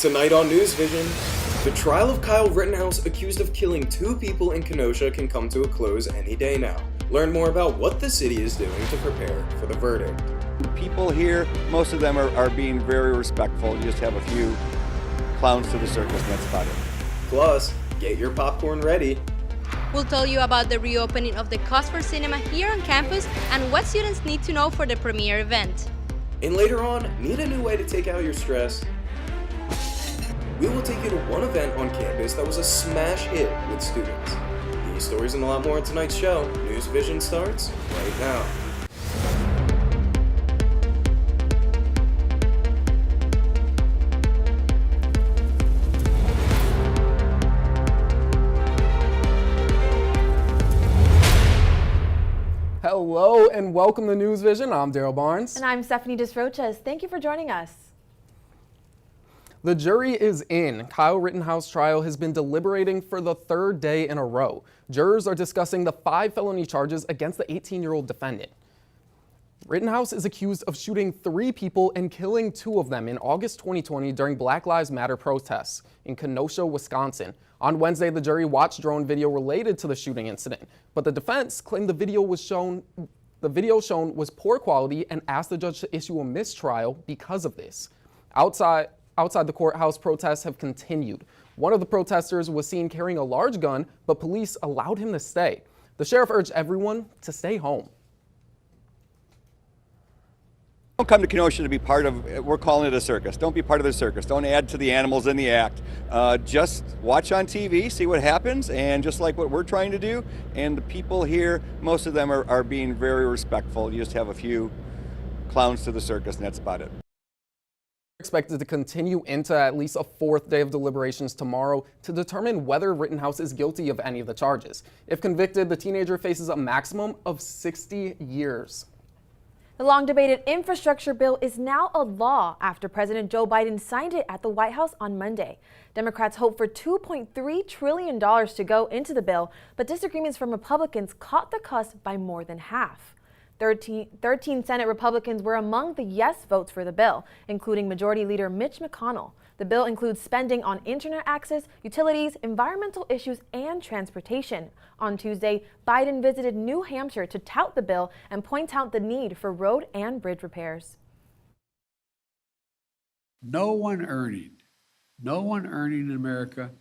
Tonight on NewsVision, the trial of Kyle Rittenhouse accused of killing 2 people in Kenosha can come to a close any day now. Learn more about what the city is doing to prepare for the verdict. People here, most of them are being very respectful. You just have a few clowns to the circus, and that's about it. Plus, get your popcorn ready. We'll tell you about the reopening of the Caregiver cinema here on campus and what students need to know for the premiere event. And later on, need a new way to take out your stress? We will take you to one event on campus that was a smash hit with students. These stories and a lot more in tonight's show. NewsVision starts right now. Hello and welcome to NewsVision. I'm Daryl Barnes. And I'm Stephanie Desrochas. Thank you for joining us. The jury is in. Kyle Rittenhouse trial has been deliberating for the 3rd day in a row. Jurors are discussing the 5 felony charges against the 18-year-old defendant. Rittenhouse is accused of shooting 3 people and killing 2 of them in August 2020 during Black Lives Matter protests in Kenosha, Wisconsin. On Wednesday, the jury watched drone video related to the shooting incident, but the defense claimed the video shown was poor quality and asked the judge to issue a mistrial because of this. Outside the courthouse, protests have continued. One of the protesters was seen carrying a large gun, but police allowed him to stay. The sheriff urged everyone to stay home. Don't come to Kenosha to be part of, we're calling it a circus. Don't be part of the circus. Don't add to the animals in the act. Just watch on TV, see what happens, and just like what we're trying to do. And the people here, most of them are being very respectful. You just have a few clowns to the circus, and that's about it. Expected to continue into at least a 4th day of deliberations tomorrow to determine whether Rittenhouse is guilty of any of the charges. If convicted, the teenager faces a maximum of 60 years. The long-debated infrastructure bill is now a law after President Joe Biden signed it at the White House on Monday. Democrats hope for $2.3 trillion to go into the bill, but disagreements from Republicans caught the cusp by more than half. 13 Senate Republicans were among the yes votes for the bill, including Majority Leader Mitch McConnell. The bill includes spending on internet access, utilities, environmental issues, and transportation. On Tuesday, Biden visited New Hampshire to tout the bill and point out the need for road and bridge repairs. No one earning in America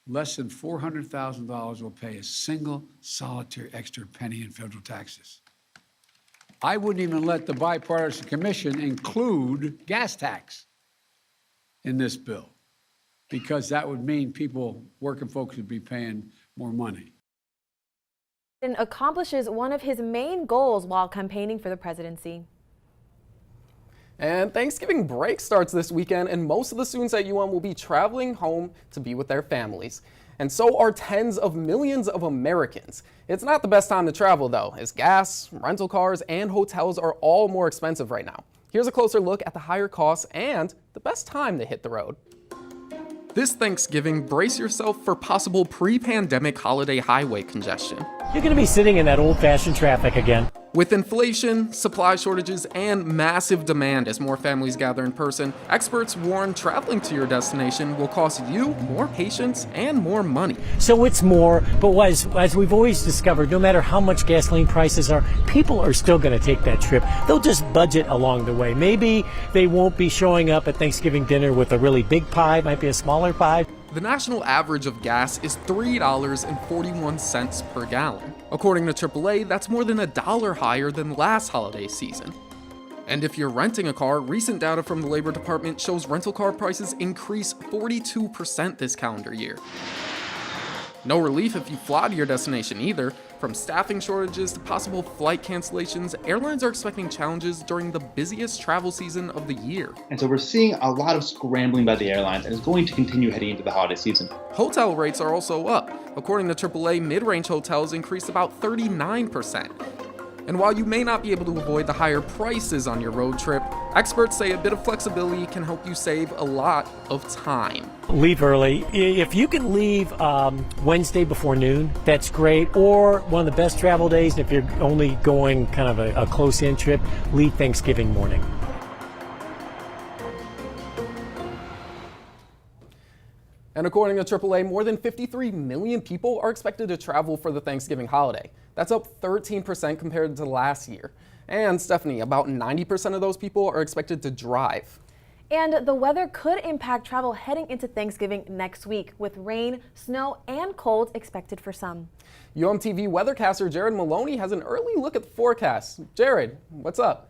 less than $400,000 will pay a single solitary extra penny in federal taxes. I wouldn't even let the bipartisan commission include gas tax in this bill, because that would mean working folks would be paying more money. Biden accomplishes one of his main goals while campaigning for the presidency. And Thanksgiving break starts this weekend, and most of the students at UM will be traveling home to be with their families. And so are tens of millions of Americans. It's not the best time to travel, though, as gas, rental cars, and hotels are all more expensive right now. Here's a closer look at the higher costs and the best time to hit the road. This Thanksgiving, brace yourself for possible pre-pandemic holiday highway congestion. You're going to be sitting in that old-fashioned traffic again. With inflation, supply shortages, and massive demand as more families gather in person, experts warn traveling to your destination will cost you more patience and more money. So it's more, but as we've always discovered, no matter how much gasoline prices are, people are still going to take that trip. They'll just budget along the way. Maybe they won't be showing up at Thanksgiving dinner with a really big pie, might be a smaller pie. The national average of gas is $3.41 per gallon. According to AAA, that's more than $1 higher than last holiday season. And if you're renting a car, recent data from the Labor Department shows rental car prices increased 42% this calendar year. No relief if you fly to your destination either. From staffing shortages to possible flight cancellations, airlines are expecting challenges during the busiest travel season of the year. And so we're seeing a lot of scrambling by the airlines, and it's going to continue heading into the holiday season. Hotel rates are also up. According to AAA, mid-range hotels increased about 39%. And while you may not be able to avoid the higher prices on your road trip, experts say a bit of flexibility can help you save a lot of time. Leave early. If you can leave Wednesday before noon, that's great. Or one of the best travel days, if you're only going kind of a close-in trip, leave Thanksgiving morning. And according to AAA, more than 53 million people are expected to travel for the Thanksgiving holiday. That's up 13% compared to last year. And Stephanie, about 90% of those people are expected to drive. And the weather could impact travel heading into Thanksgiving next week, with rain, snow, and cold expected for some. UMTV weathercaster Jared Maloney has an early look at the forecast. Jared, what's up?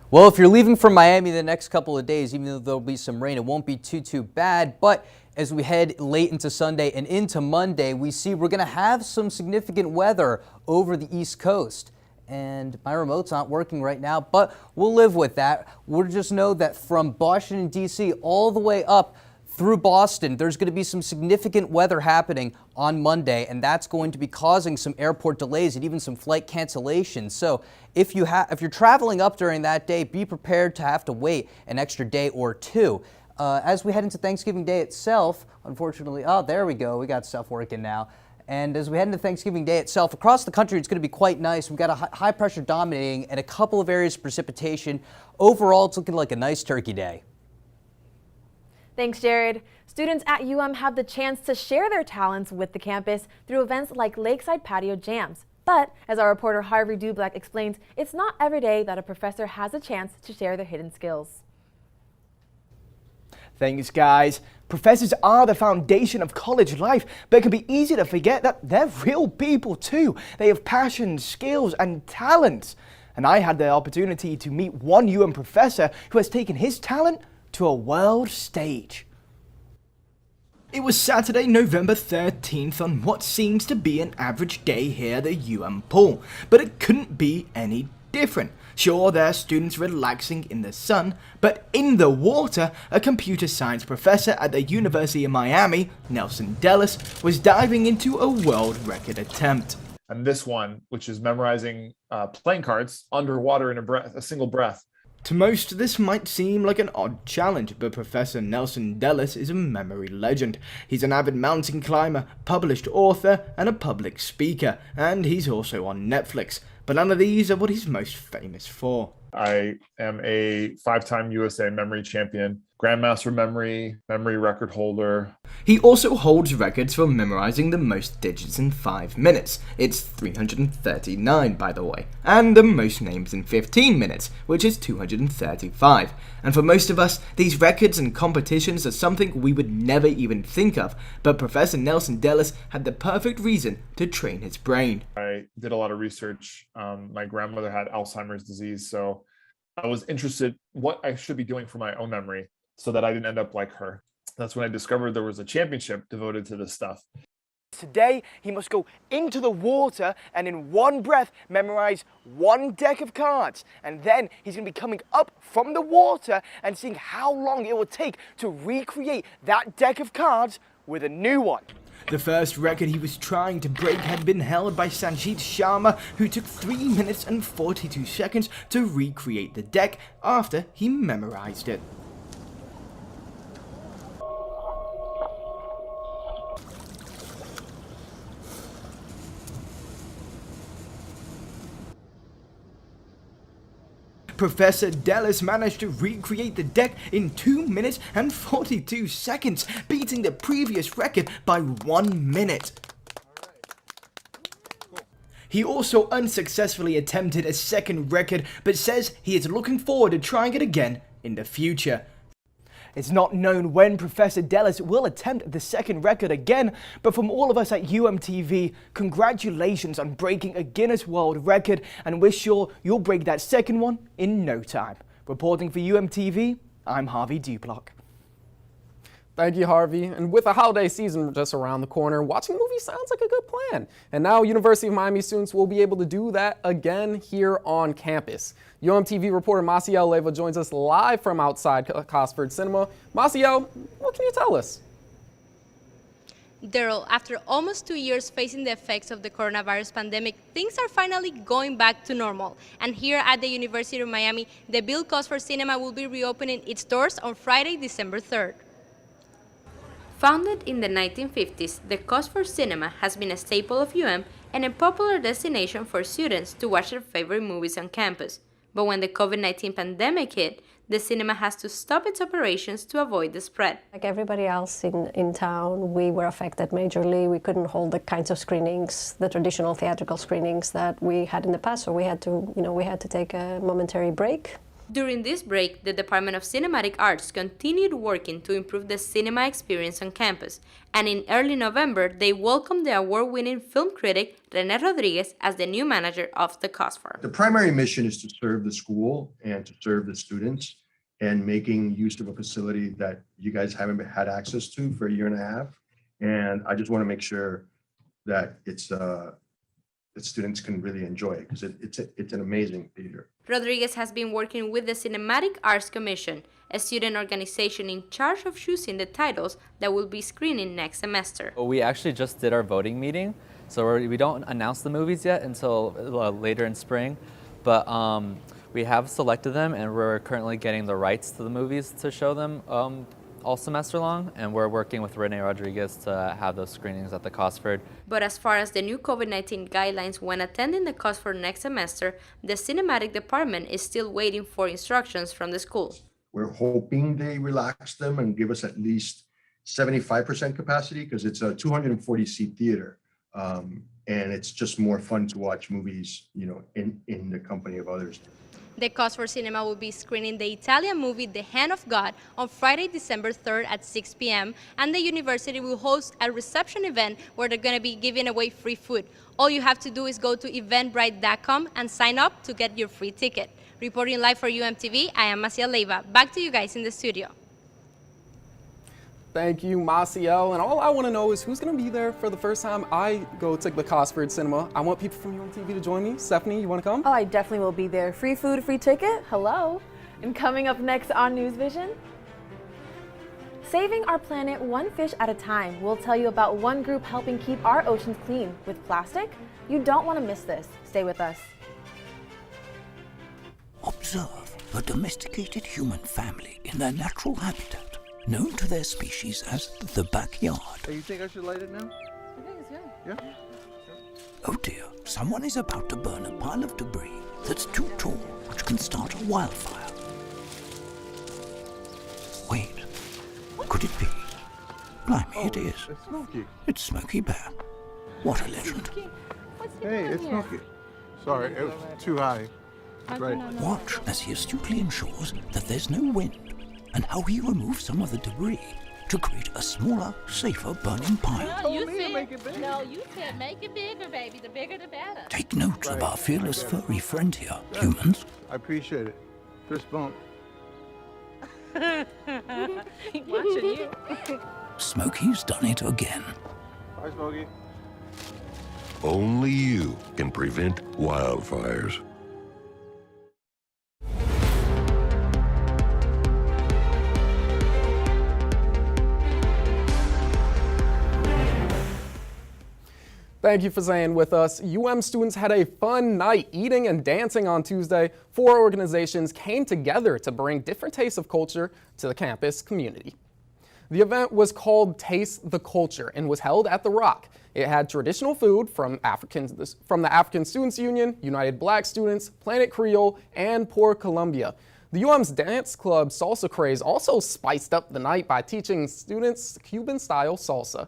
Well, if you're leaving from Miami the next couple of days, even though there'll be some rain, it won't be too bad. But as we head late into Sunday and into Monday, we see we're going to have some significant weather over the East Coast. And my remote's not working right now, but we'll live with that. We'll just know that from Washington, D.C. all the way up through Boston, there's going to be some significant weather happening on Monday, and that's going to be causing some airport delays and even some flight cancellations. So if you're traveling up during that day, be prepared to have to wait an extra day or two. As we head into Thanksgiving Day itself, unfortunately, oh, there we go. We got stuff working now. And as we head into Thanksgiving Day itself, across the country, it's going to be quite nice. We've got a high pressure dominating and a couple of areas of precipitation. Overall, it's looking like a nice turkey day. Thanks, Jared. Students at UM have the chance to share their talents with the campus through events like Lakeside Patio Jams. But, as our reporter Harvey Dublack explains, it's not every day that a professor has a chance to share their hidden skills. Thanks, guys. Professors are the foundation of college life, but it can be easy to forget that they're real people too. They have passions, skills, and talents. And I had the opportunity to meet one UM professor who has taken his talent to a world stage. It was Saturday, November 13th on what seems to be an average day here at the UM pool, but it couldn't be any different. Sure, there are students relaxing in the sun, but in the water, a computer science professor at the University of Miami, Nelson Dellis, was diving into a world record attempt. And this one, which is memorizing playing cards underwater in a single breath. To most, this might seem like an odd challenge, but Professor Nelson Dellis is a memory legend. He's an avid mountain climber, published author, and a public speaker, and he's also on Netflix. But none of these are what he's most famous for. I am a 5-time USA memory champion, Grandmaster memory record holder. He also holds records for memorizing the most digits in 5 minutes. It's 339, by the way. And the most names in 15 minutes, which is 235. And for most of us, these records and competitions are something we would never even think of. But Professor Nelson Dellis had the perfect reason to train his brain. I did a lot of research. My grandmother had Alzheimer's disease, so I was interested what I should be doing for my own memory so that I didn't end up like her. That's when I discovered there was a championship devoted to this stuff. Today, he must go into the water and in one breath memorize one deck of cards. And then he's going to be coming up from the water and seeing how long it will take to recreate that deck of cards with a new one. The first record he was trying to break had been held by Sanjit Sharma, who took 3 minutes and 42 seconds to recreate the deck after he memorized it. Professor Dellis managed to recreate the deck in 2 minutes and 42 seconds, beating the previous record by 1 minute. He also unsuccessfully attempted a second record, but says he is looking forward to trying it again in the future. It's not known when Professor Dellis will attempt the second record again, but from all of us at UMTV, congratulations on breaking a Guinness World Record, and we're sure you'll break that second one in no time. Reporting for UMTV, I'm Harvey Dublack. Thank you, Harvey. And with the holiday season just around the corner, watching movies sounds like a good plan. And now University of Miami students will be able to do that again here on campus. UMTV reporter Maciel Leyva joins us live from outside Cosford Cinema. Maciel, what can you tell us? Daryl, after almost 2 years facing the effects of the coronavirus pandemic, things are finally going back to normal. And here at the University of Miami, the Bill Cosford Cinema will be reopening its doors on Friday, December 3rd. Founded in the 1950s, the Cosford Cinema has been a staple of UM and a popular destination for students to watch their favorite movies on campus. But when the COVID-19 pandemic hit, the cinema has to stop its operations to avoid the spread. Like everybody else in town, we were affected majorly. We couldn't hold the kinds of screenings, the traditional theatrical screenings that we had in the past, so we had to take a momentary break. During this break, the Department of Cinematic Arts continued working to improve the cinema experience on campus, and in early November, they welcomed the award-winning film critic René Rodriguez as the new manager of the COSFOR. The primary mission is to serve the school and to serve the students, and making use of a facility that you guys haven't had access to for a year and a half. And I just want to make sure that it's that students can really enjoy it, because it's an amazing theater. Rodriguez has been working with the Cinematic Arts Commission, a student organization in charge of choosing the titles that will be screening next semester. We actually just did our voting meeting, so we don't announce the movies yet until later in spring, but we have selected them, and we're currently getting the rights to the movies to show them all semester long, and we're working with René Rodriguez to have those screenings at the COSFOR. But as far as the new COVID-19 guidelines when attending the COSFOR next semester, the cinematic department is still waiting for instructions from the school. We're hoping they relax them and give us at least 75% capacity, because it's a 240-seat theater. And it's just more fun to watch movies, in the company of others. The COSFOR Cinema will be screening the Italian movie The Hand of God on Friday, December 3rd at 6 p.m. and the university will host a reception event where they're going to be giving away free food. All you have to do is go to eventbrite.com and sign up to get your free ticket. Reporting live for UMTV, I am Maciel Leiva. Back to you guys in the studio. Thank you, Maciel. And all I want to know is who's going to be there for the first time I go to the COSFOR Cinema. I want people from UMTV to join me. Stephanie, you want to come? Oh, I definitely will be there. Free food, free ticket. Hello. And coming up next on NewsVision, saving our planet one fish at a time. We'll tell you about one group helping keep our oceans clean with plastic. You don't want to miss this. Stay with us. Observe a domesticated human family in their natural habitat, known to their species as the backyard. Hey, you think I should light it now? I think it's good. Yeah? Oh dear, someone is about to burn a pile of debris that's too tall, which can start a wildfire. Wait, could it be? Blimey, it is. It's Smokey. It's Smokey Bear. What a legend. Hey, it's Smokey. Sorry, it was too high. Right. Watch as he astutely ensures that there's no wind, and how he removes some of the debris to create a smaller, safer burning pile. No, you said make it bigger, baby. The bigger the better. Take note of our fearless furry friend here, humans. I appreciate it. Fist bump. Watching you. Smokey's done it again. Bye, Smokey. Only you can prevent wildfires. Thank you for staying with us. UM students had a fun night eating and dancing on Tuesday. 4 organizations came together to bring different tastes of culture to the campus community. The event was called Taste the Culture and was held at The Rock. It had traditional food from the African Students Union, United Black Students, Planet Creole, and Poor Columbia. The UM's dance club Salsa Craze also spiced up the night by teaching students Cuban-style salsa.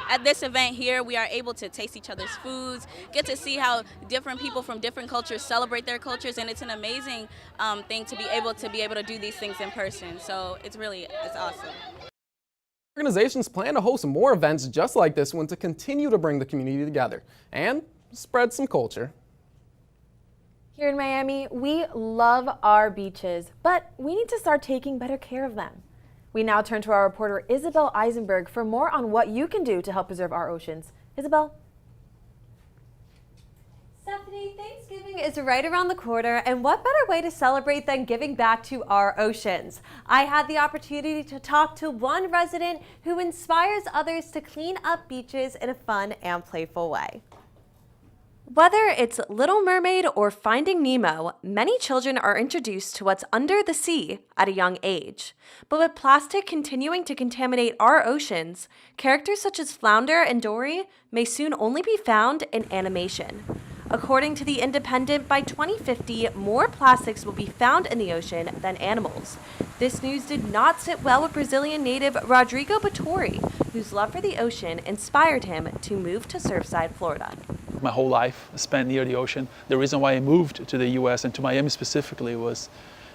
At this event here, we are able to taste each other's foods, get to see how different people from different cultures celebrate their cultures, and it's an amazing thing to be able to do these things in person. So it's awesome. Organizations plan to host more events just like this one to continue to bring the community together and spread some culture. Here in Miami, we love our beaches, but we need to start taking better care of them. We now turn to our reporter Isabel Eisenberg for more on what you can do to help preserve our oceans. Isabel? Stephanie, Thanksgiving is right around the corner, and what better way to celebrate than giving back to our oceans? I had the opportunity to talk to one resident who inspires others to clean up beaches in a fun and playful way. Whether it's Little Mermaid or Finding Nemo, many children are introduced to what's under the sea at a young age. But with plastic continuing to contaminate our oceans, characters such as Flounder and Dory may soon only be found in animation. According to The Independent, by 2050, more plastics will be found in the ocean than animals. This news did not sit well with Brazilian native Rodrigo Batori, whose love for the ocean inspired him to move to Surfside, Florida. My whole life spent near the ocean. The reason why I moved to the U.S. and to Miami specifically was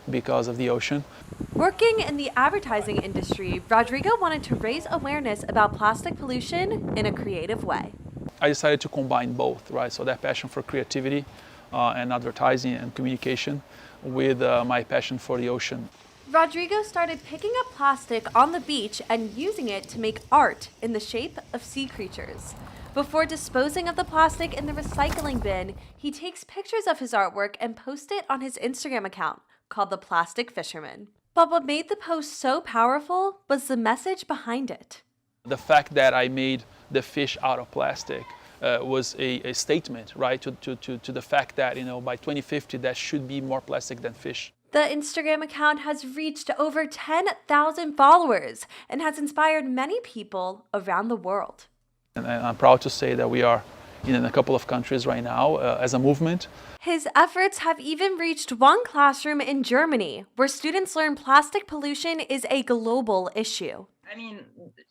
because of the ocean. Working in the advertising industry, Rodrigo wanted to raise awareness about plastic pollution in a creative way. I decided to combine both, right? So that passion for creativity and advertising and communication with my passion for the ocean. Rodrigo started picking up plastic on the beach and using it to make art in the shape of sea creatures. Before disposing of the plastic in the recycling bin, he takes pictures of his artwork and posts it on his Instagram account, called The Plastic Fisherman. But what made the post so powerful was the message behind it. The fact that I made the fish out of plastic was a statement, right, to the fact that, by 2050 there should be more plastic than fish. The Instagram account has reached over 10,000 followers and has inspired many people around the world. And I'm proud to say that we are in a couple of countries right now as a movement. His efforts have even reached one classroom in Germany, where students learn plastic pollution is a global issue. I mean,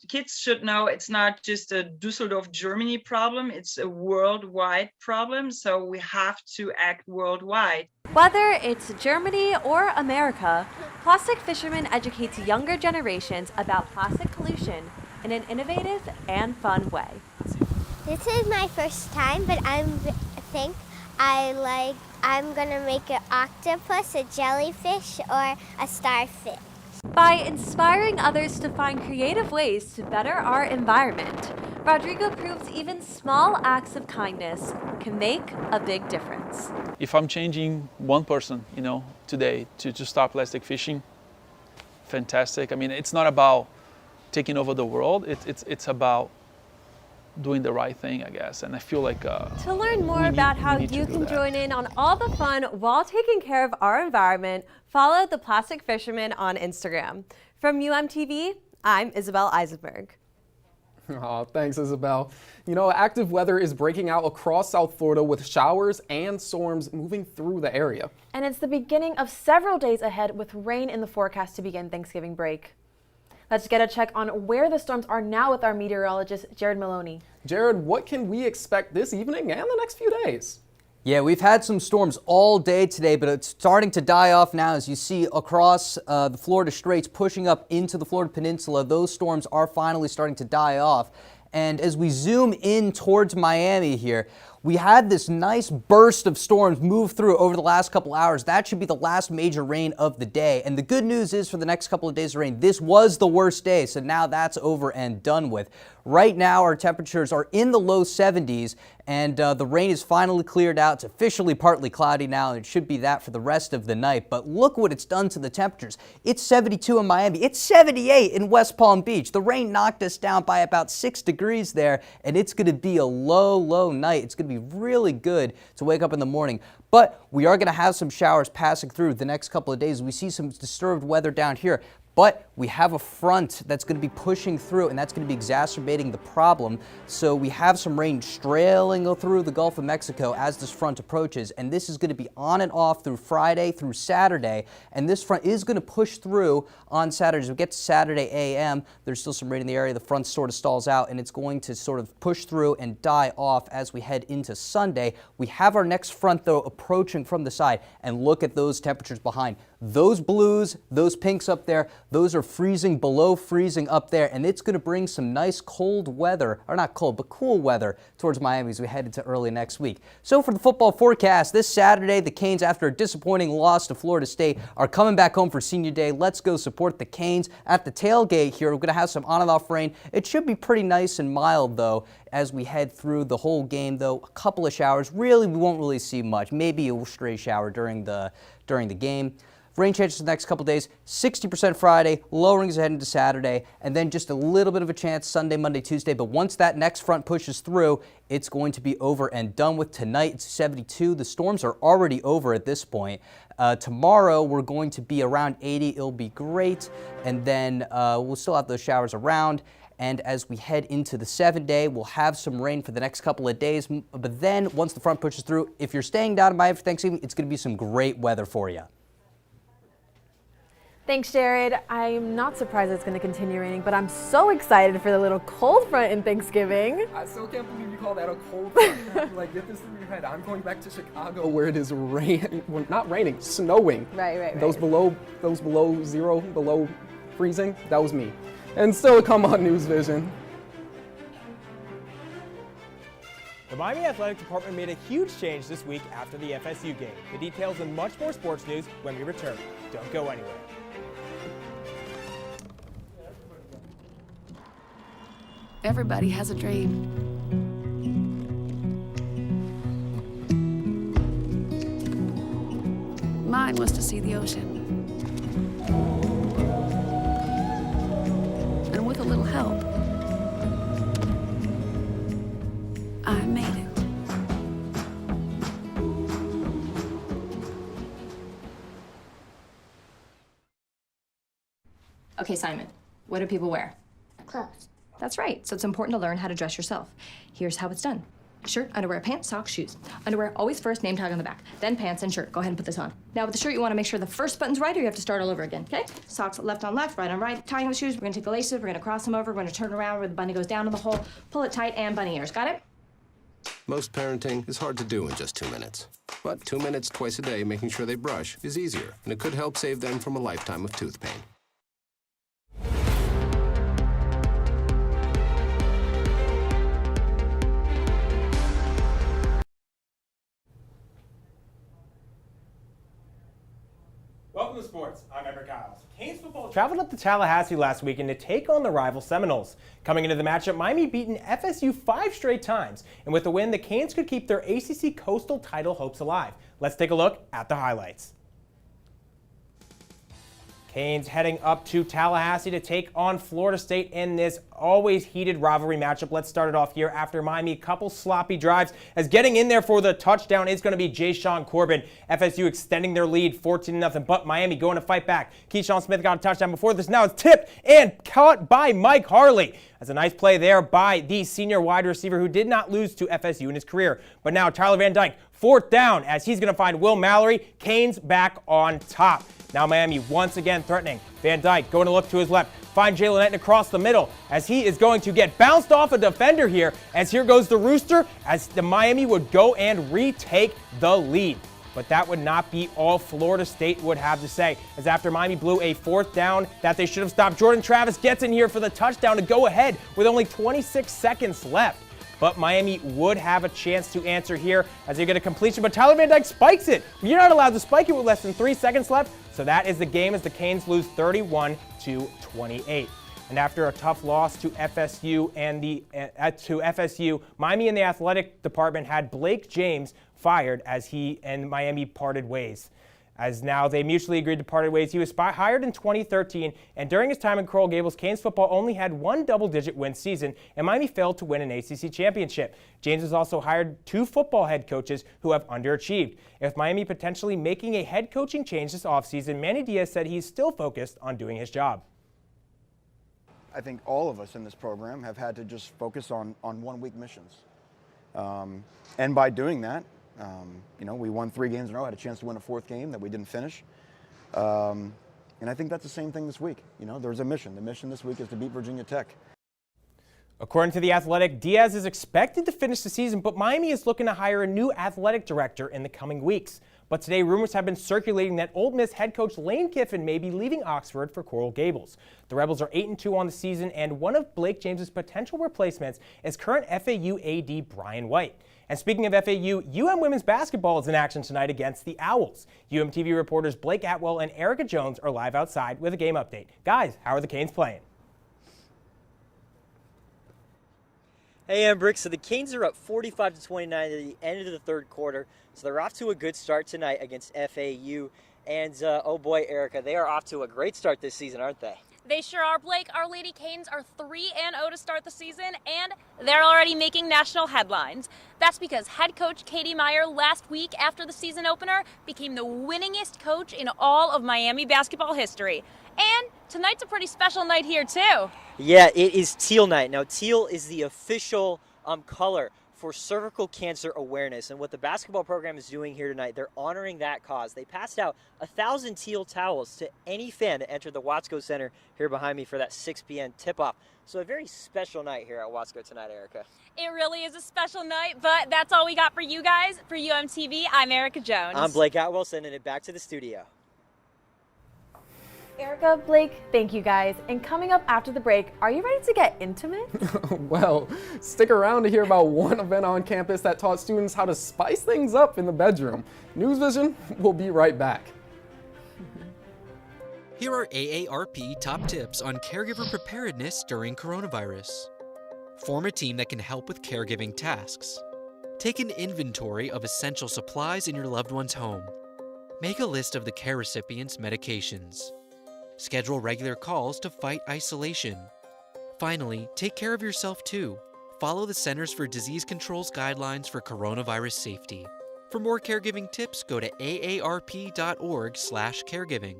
kids should know it's not just a Düsseldorf, Germany problem, it's a worldwide problem, so we have to act worldwide. Whether it's Germany or America, Plastic Fisherman educates younger generations about plastic pollution in an innovative and fun way. This is my first time, but I'm gonna make an octopus, a jellyfish, or a starfish. By inspiring others to find creative ways to better our environment, Rodrigo proves even small acts of kindness can make a big difference. If I'm changing one person, today to stop plastic fishing, fantastic. I mean, it's not about taking over the world, it's about doing the right thing, I guess. And I feel like to learn more about how you can join in on all the fun while taking care of our environment, follow The Plastic Fisherman on Instagram. From UMTV, I'm Isabel Eisenberg. Oh, thanks, Isabel. Active weather is breaking out across South Florida with showers and storms moving through the area. And it's the beginning of several days ahead with rain in the forecast to begin Thanksgiving break. Let's get a check on where the storms are now with our meteorologist, Jared Maloney. Jared, what can we expect this evening and the next few days? Yeah, we've had some storms all day today, but it's starting to die off now. As you see across the Florida Straits pushing up into the Florida Peninsula, those storms are finally starting to die off. And as we zoom in towards Miami here, we had this nice burst of storms move through over the last couple hours. That should be the last major rain of the day. And the good news is for the next couple of days of rain, this was the worst day, so now that's over and done with. Right now, our temperatures are in the low 70s, and the rain is finally cleared out. It's officially partly cloudy now, and it should be that for the rest of the night. But look what it's done to the temperatures. It's 72 in Miami. It's 78 in West Palm Beach. The rain knocked us down by about 6 degrees there, and it's going to be a low night. It's going to be really good to wake up in the morning. But we are going to have some showers passing through the next couple of days. We see some disturbed weather down here. But we have a front that's going to be pushing through, and that's going to be exacerbating the problem. So we have some rain trailing through the Gulf of Mexico as this front approaches, and this is going to be on and off through Friday through Saturday. And this front is going to push through on Saturday. As we get to Saturday a.m., there's still some rain in the area. The front sort of stalls out, and it's going to sort of push through and die off as we head into Sunday. We have our next front, though, approaching from the side, and look at those temperatures behind. Those blues, those pinks up there, those are freezing, below freezing up there, and it's going to bring some nice cold weather, or not cold, but cool weather towards Miami as we head into early next week. So for the football forecast, this Saturday, the Canes, after a disappointing loss to Florida State, are coming back home for Senior Day. Let's go support the Canes. At the tailgate here, we're going to have some on and off rain. It should be pretty nice and mild, though, as we head through the whole game, though. A couple of showers. Really, we won't really see much. Maybe a stray shower during the game. Rain chances the next couple days, 60% Friday, lowering ahead into Saturday, and then just a little bit of a chance Sunday, Monday, Tuesday. But once that next front pushes through, it's going to be over and done with. Tonight, it's 72. The storms are already over at this point. Tomorrow, we're going to be around 80. It'll be great. And then we'll still have those showers around. And as we head into the 7-day, we'll have some rain for the next couple of days. But then once the front pushes through, if you're staying down in Miami for Thanksgiving, it's going to be some great weather for you. Thanks, Jared. I'm not surprised it's going to continue raining, but I'm so excited for the little cold front in Thanksgiving. I still can't believe you call that a cold front. Like, get this in your head. I'm going back to Chicago where it is well, not raining, snowing. Right. Those below zero, below freezing, that was me. And still to come on NewsVision. The Miami Athletic Department made a huge change this week after the FSU game. The details and much more sports news when we return. Don't go anywhere. Everybody has a dream. Mine was to see the ocean. And with a little help, I made it. Okay, Simon, what do people wear? Clothes. That's right, so it's important to learn how to dress yourself. Here's how it's done. Shirt, underwear, pants, socks, shoes. Underwear, always first, name tag on the back. Then pants and shirt. Go ahead and put this on. Now with the shirt, you want to make sure the first button's right or you have to start all over again, okay? Socks left on left, right on right. Tying the shoes, we're gonna take the laces, we're gonna cross them over, we're gonna turn around where the bunny goes down in the hole, pull it tight, and bunny ears. Got it? Most parenting is hard to do in just 2 minutes. But 2 minutes twice a day making sure they brush is easier, and it could help save them from a lifetime of tooth pain. Welcome to sports. I'm Edward Giles. Canes football traveled up to Tallahassee last weekend to take on the rival Seminoles. Coming into the matchup, Miami beaten FSU 5 straight times, and with the win, the Canes could keep their ACC Coastal title hopes alive. Let's take a look at the highlights. Canes heading up to Tallahassee to take on Florida State in this always heated rivalry matchup. Let's start it off here after Miami, a couple sloppy drives, as getting in there for the touchdown is going to be Jaysean Corbin. FSU extending their lead 14-0, but Miami going to fight back. Keyshawn Smith got a touchdown before this. Now it's tipped and caught by Mike Harley. That's a nice play there by the senior wide receiver who did not lose to FSU in his career. But now Tyler Van Dyke, 4th down, as he's going to find Will Mallory. Canes back on top. Now Miami once again threatening. Van Dyke going to look to his left. Find Jalen Etten across the middle as he is going to get bounced off a defender here. As here goes the Rooster as the Miami would go and retake the lead. But that would not be all Florida State would have to say, as after Miami blew a 4th down that they should have stopped, Jordan Travis gets in here for the touchdown to go ahead with only 26 seconds left. But Miami would have a chance to answer here as they get a completion, but Tyler Van Dyke spikes it. You're not allowed to spike it with less than 3 seconds left, so that is the game as the Canes lose 31-28. And after a tough loss to FSU Miami and the athletic department had Blake James fired as he and Miami parted ways. As now they mutually agreed to parted ways. He was hired in 2013, and during his time in Coral Gables, Canes football only had 1 double-digit win season, and Miami failed to win an ACC championship. James has also hired 2 football head coaches who have underachieved. With Miami potentially making a head coaching change this offseason, Manny Diaz said he's still focused on doing his job. I think all of us in this program have had to just focus on 1-week missions. And by doing that, we won 3 games in a row, had a chance to win a 4th game that we didn't finish. And I think that's the same thing this week. There's a mission. The mission this week is to beat Virginia Tech. According to The Athletic, Diaz is expected to finish the season, but Miami is looking to hire a new athletic director in the coming weeks. But today, rumors have been circulating that Ole Miss head coach Lane Kiffin may be leaving Oxford for Coral Gables. The Rebels are 8-2 on the season, and one of Blake James's potential replacements is current FAU AD Brian White. And speaking of FAU, UM women's basketball is in action tonight against the Owls. UMTV reporters Blake Atwell and Erica Jones are live outside with a game update. Guys, how are the Canes playing? Hey, Ambrick. So the Canes are up 45-29 at the end of the 3rd quarter. So they're off to a good start tonight against FAU. And oh boy, Erica, they are off to a great start this season, aren't they? They sure are, Blake. Our Lady Canes are 3-0 to start the season, and they're already making national headlines. That's because head coach Katie Meyer last week after the season opener became the winningest coach in all of Miami basketball history. And tonight's a pretty special night here too. Yeah, it is Teal Night. Now, teal is the official color for cervical cancer awareness, and what the basketball program is doing here tonight, they're honoring that cause. They passed out 1,000 teal towels to any fan that entered the Watsco Center here behind me for that 6 p.m. tip-off. So a very special night here at Watsco tonight, Erica. It really is a special night, but that's all we got for you guys. For UMTV, I'm Erica Jones. I'm Blake Atwell, sending it back to the studio. Erica, Blake, thank you guys. And coming up after the break, are you ready to get intimate? Well, stick around to hear about one event on campus that taught students how to spice things up in the bedroom. NewsVision will be right back. Here are AARP top tips on caregiver preparedness during coronavirus. Form a team that can help with caregiving tasks. Take an inventory of essential supplies in your loved one's home. Make a list of the care recipient's medications. Schedule regular calls to fight isolation. Finally, take care of yourself too. Follow the Centers for Disease Control's guidelines for coronavirus safety. For more caregiving tips, go to aarp.org/caregiving.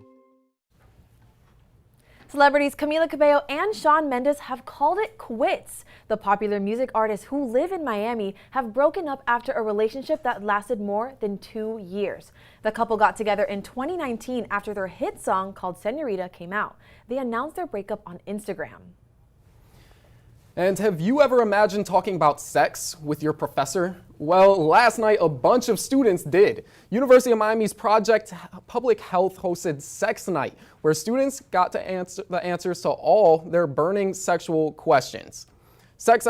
Celebrities Camila Cabello and Shawn Mendes have called it quits. The popular music artists who live in Miami have broken up after a relationship that lasted more than 2 years. The couple got together in 2019 after their hit song called Señorita came out. They announced their breakup on Instagram. And have you ever imagined talking about sex with your professor? Well, last night a bunch of students did. University of Miami's Project Public Health hosted Sex Night, where students got to answer the answers to all their burning sexual questions. Sex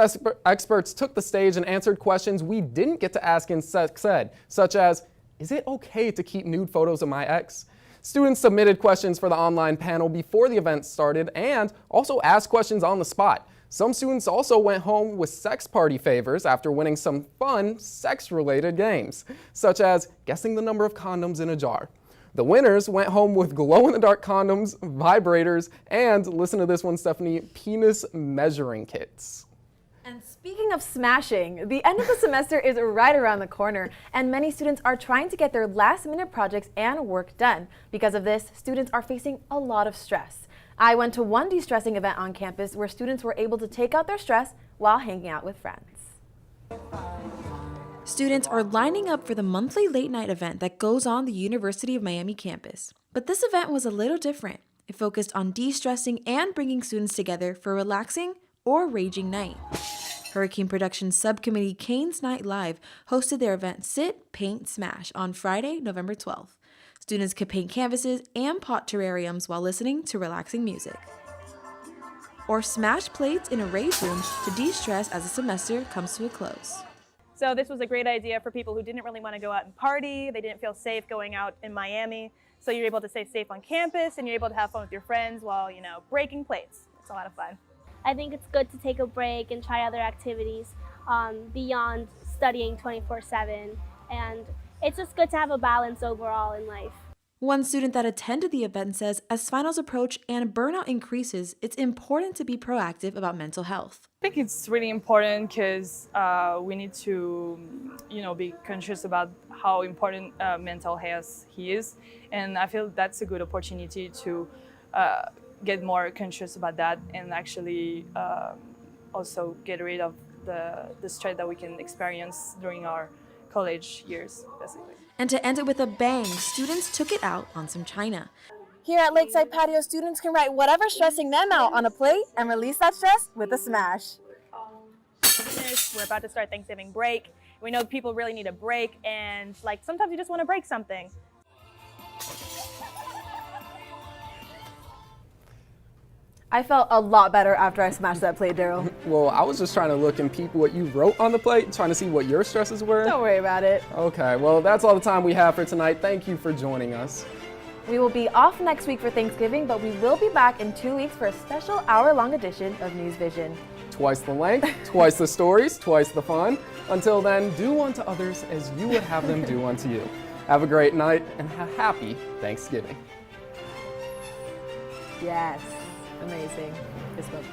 experts took the stage and answered questions we didn't get to ask in sex ed, such as, is it okay to keep nude photos of my ex? Students submitted questions for the online panel before the event started and also asked questions on the spot. Some students also went home with sex party favors after winning some fun sex-related games, such as guessing the number of condoms in a jar. The winners went home with glow-in-the-dark condoms, vibrators, and, listen to this one, Stephanie, penis measuring kits. And speaking of smashing, the end of the semester is right around the corner, and many students are trying to get their last-minute projects and work done. Because of this, students are facing a lot of stress. I went to one de-stressing event on campus where students were able to take out their stress while hanging out with friends. Students are lining up for the monthly late night event that goes on the University of Miami campus. But this event was a little different. It focused on de-stressing and bringing students together for a relaxing or raging night. Hurricane Productions Subcommittee Canes Night Live hosted their event Sit, Paint, Smash on Friday, November 12th. Students could paint canvases and pot terrariums while listening to relaxing music. Or smash plates in a rage room to de-stress as the semester comes to a close. So this was a great idea for people who didn't really want to go out and party. They didn't feel safe going out in Miami. So you're able to stay safe on campus and you're able to have fun with your friends while, breaking plates. It's a lot of fun. I think it's good to take a break and try other activities beyond studying 24/7. And it's just good to have a balance overall in life. One student that attended the event says as finals approach and burnout increases, it's important to be proactive about mental health. I think it's really important because we need to, be conscious about how important mental health is. And I feel that's a good opportunity to get more conscious about that and actually also get rid of the stress that we can experience during our college years, basically. And to end it with a bang, students took it out on some china. Here at Lakeside Patio, students can write whatever's stressing them out on a plate and release that stress with a smash. We're about to start Thanksgiving break. We know people really need a break, and sometimes you just want to break something. I felt a lot better after I smashed that plate, Daryl. Well, I was just trying to look and peep what you wrote on the plate, trying to see what your stresses were. Don't worry about it. Okay, well, that's all the time we have for tonight. Thank you for joining us. We will be off next week for Thanksgiving, but we will be back in 2 weeks for a special hour-long edition of NewsVision. Twice the length, twice the stories, twice the fun. Until then, do unto others as you would have them do unto you. Have a great night and a happy Thanksgiving. Yes. Amazing. Fist bump.